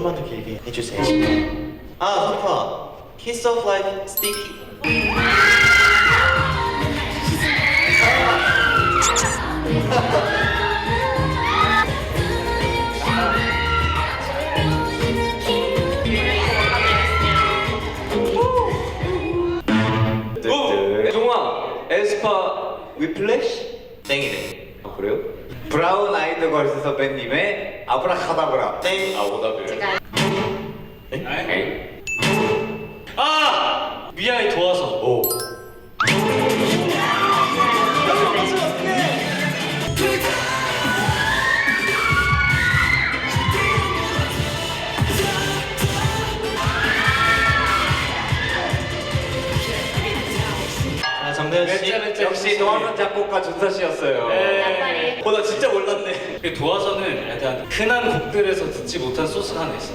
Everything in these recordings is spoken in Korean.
좀만 더 길게 해주세요. 아, 소파. Kiss of Life Sticky. 동아 에스파 위플래시? 땡이네. 아 그래요? 브라운 아이드 걸스 선배님의 아브라카다브라. 땡. 아 오답이에요. 제가 아! 미아의 도와서. 오. 자, 정대현 씨. 역시 도화선 작곡가 준서 씨였어요. 약간의 나 진짜 몰랐네. 그 도화선은 약간 흔한 곡들에서 듣지 못한 소스가 하나 있어.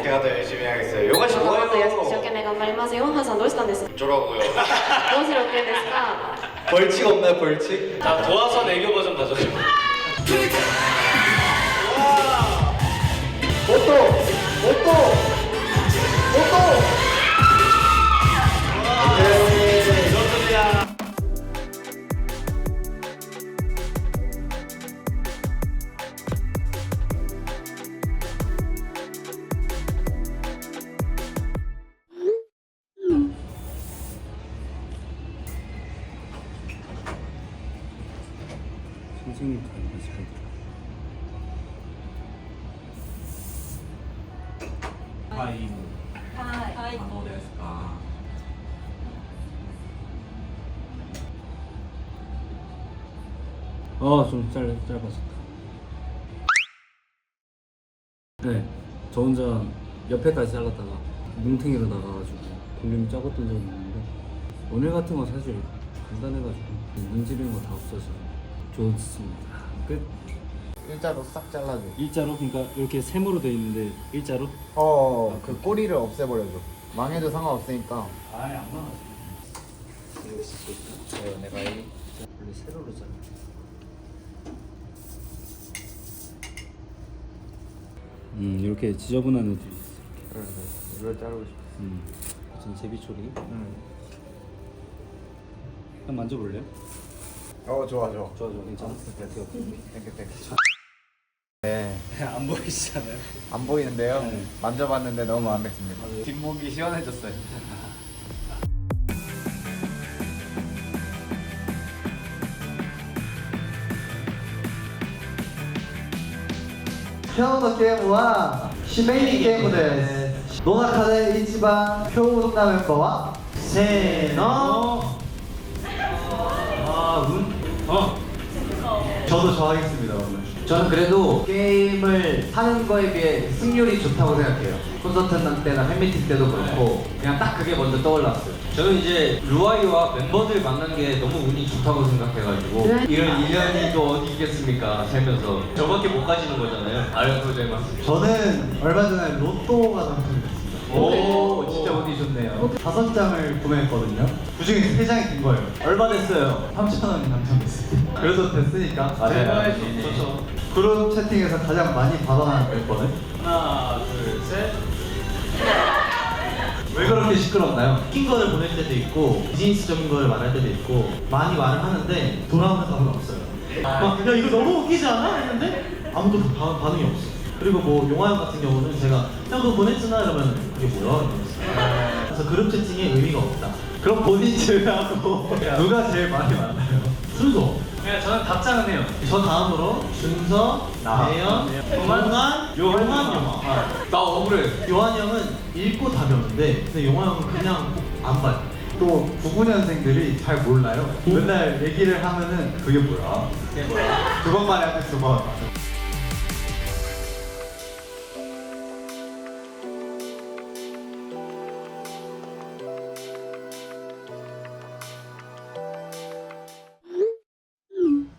제가 더 열심히 해야겠어요. 요가 씨 もっと一生 뭐예요? 懸命頑張りますよ。ハンさんどうしたんですか。 어쩌라고요? どうしろってんですか。 벌칙 없나요, 벌칙? 자, 도화선 애교 버전 가져줘. 선생님 닮았을 좀 짧아졌다. 네, 저 혼자 옆에까지 잘랐다가 뭉탱이로 나가가지고 볼륨이 작았던 적이 있는데 오늘 같은 건 사실 간단해가지고 문지르는 거 다 없어서 좋습니다. 끝. 일자로 싹 잘라줘. 일자로? 그러니까 이렇게 세모로 돼 있는데 일자로? 그 꼬리를 없애버려줘. 망해도 상관없으니까. 아예 안 나가지. 내가 이 원래 세로로 잘라. 이렇게 지저분한 애들이 있어. 그래, 이걸 자르고 싶어. 무슨 제비초리? 응. 한번 만져볼래요? 좋아. 좋아, 괜찮아? 땡큐. 네, 안 보이시잖아요. 안 보이는데요. 네. 만져봤는데 너무 마음에 듭니다. 뒷목이 시원해졌어요. 今日のゲームは指名ゲームです。の中で一番強運なメンバーはせーの。 저도 좋아하겠습니다 오늘. 저는 그래도 게임을 하는 거에 비해 승률이 좋다고 생각해요. 콘서트 때나 팬미팅 때도 그렇고 그냥 딱 그게 먼저 떠올랐어요. 저는 이제 루아이와 멤버들 만난 게 너무 운이 좋다고 생각해가지고 이런 인연이 또 어디 있겠습니까 살면서 저밖에 못 가지는 거잖아요. 알고 제마스. 저는 얼마 전에 로또가 당첨됐습니다. 오, 진짜 운이 좋네요. 5장을 구매했거든요. 그 중에 3장이 된 거예요. 얼마 됐어요? 3,000원이 당첨됐어요. 그래도 됐으니까. 맞아요. 좋죠. 그룹 채팅에서 가장 많이 받아가는 멤버는? 하나, 둘, 셋. 왜 그렇게 시끄럽나요? 웃긴 거를 보낼 때도 있고 비즈니스적인 걸 말할 때도 있고 많이 말을 하는데 돌아오는 답은 없어요. 막 야 이거 너무 웃기지 않아? 했는데 아무도 반응이 없어. 그리고 뭐 용화형 같은 경우는 제가 야 그거 보냈잖아 이러면 그게 뭐야? 이러면서. 그래서 그룹 채팅에 의미가 없다. 그럼 본인 제외하고 누가 제일 많이 만나요? 순서. 그냥 저는 답장은 해요. 저 다음으로 준서, 대현, 용환, 용화. 나 억울해. 요한 형은 읽고 답이 없는데 근데 용화 형은 그냥 안 봐요. 또 99년생들이 잘 몰라요. 맨날 얘기를 하면은 그게 뭐야? 두 번만에 하면 두 번.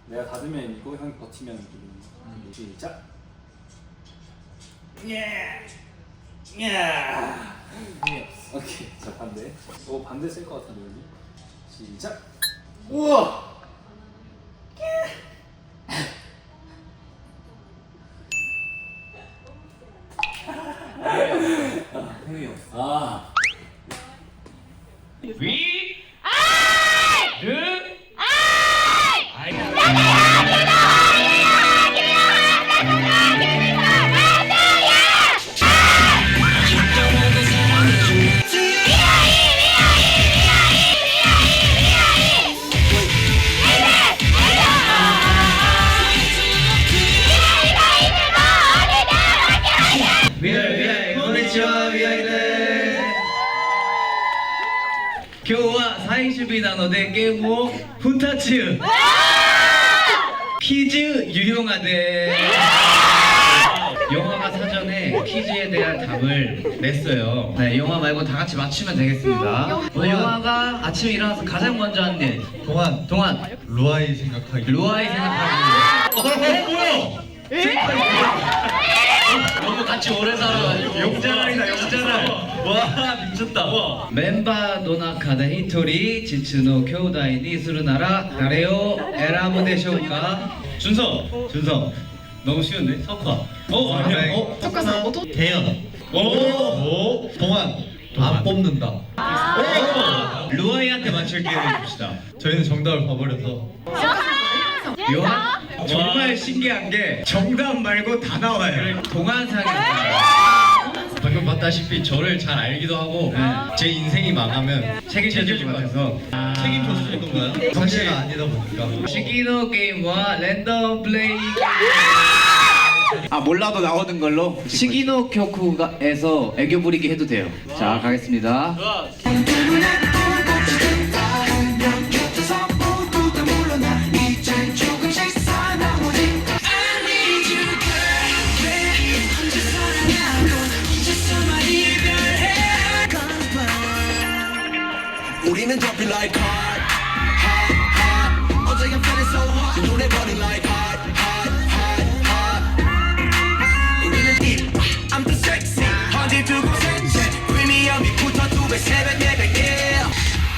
내가 닫으면 이거 형이 버티면 시작. 오케이. 자 반대. 반대 쓸 것 같은데 여기. 시작. 우와. 今日は最終日なのでゲームを2つ퀴즈 유형화대 영화가 사전에 퀴즈에 대한 답을 냈어요. 네, 영화 말고 다 같이 맞추면 되겠습니다. 오늘 영화가 아침에 일어나서 가장 먼저 한 일. 동안 루아이 생각하기. 뭐야? 너무 같이 오래 살아가지고 영자랄이다 영자랄. 와 미쳤다. 멤버 노나카다 히토리 지츠노 교우다이니 수르나라 나레오 에라무 데쇼우까. 준성 너무 쉬운데? 석화. 아니야. 석화상 대현. 동안 안 뽑는다. 루아이한테 맞출 기회를 줍시다. 저희는 정답을 봐버려서. 요한? 정말 신기한 게 정답 말고 다 나와요. 동안상이었어요. 방금 봤다시피 저를 잘 알기도 하고 제 인생이 망하면 책임져 줄 것 같아서 책임져 주실 건가요? 상대가 아니다 보니까 시기노 게임과 랜덤 플레이 몰라도 나오는 걸로 시기노 쿄쿠에서 애교 부리기 해도 돼요. 자 가겠습니다. 우리는 dropping like hot, hot, hot. 어제 I'm feeling so hot. 노래 burning like hot, hot, hot, hot. 우리는 I'm the sexy. 언제 두고 셋째. 프리미엄이 붙어 2배, 3배, 4배, yeah.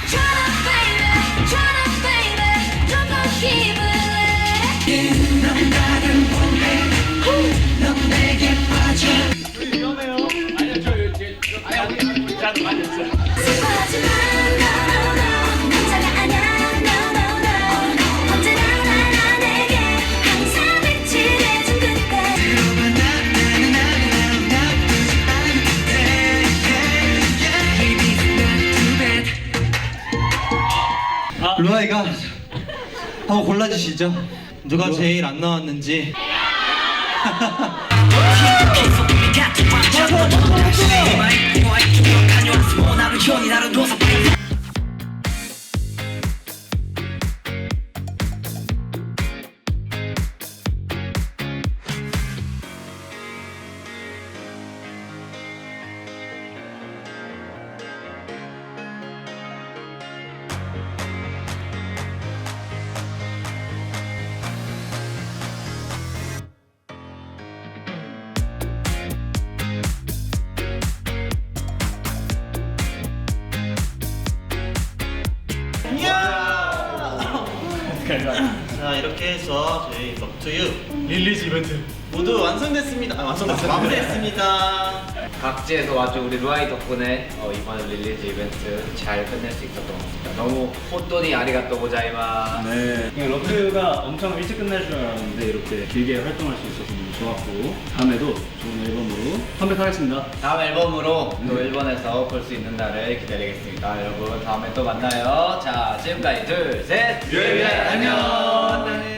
Tryna baby, 좀 더 힘을 내. 넌 나를 원해. 넌 내게 빠져. 슬퍼하지마, no, no, no. 남자가 아냐, no, no, no. 언제나 나 내게 항상 빛이 돼준 그때. 루아이가 한번 골라주시죠. 누가 제일 안 나왔는지. 자, 이렇게 해서 저희 Love to You 릴리즈 이벤트 모두 완성됐습니다. 마무리했습니다. 각지에서 와준 우리 루아이 덕분에 이번 릴리즈 이벤트 잘 끝낼 수 있었던 것 같습니다. 너무 호또니 아리가또 고자이마스. 네. 러브가 엄청 일찍 끝날 줄 알았는데 이렇게 길게 활동할 수 있어서 너무 좋았고 다음에도 좋은 앨범으로 컴백하겠습니다. 다음 앨범으로 또 일본에서 볼 수 있는 날을 기다리겠습니다. 여러분 다음에 또 만나요. 자 지금까지 둘, 셋. 안녕.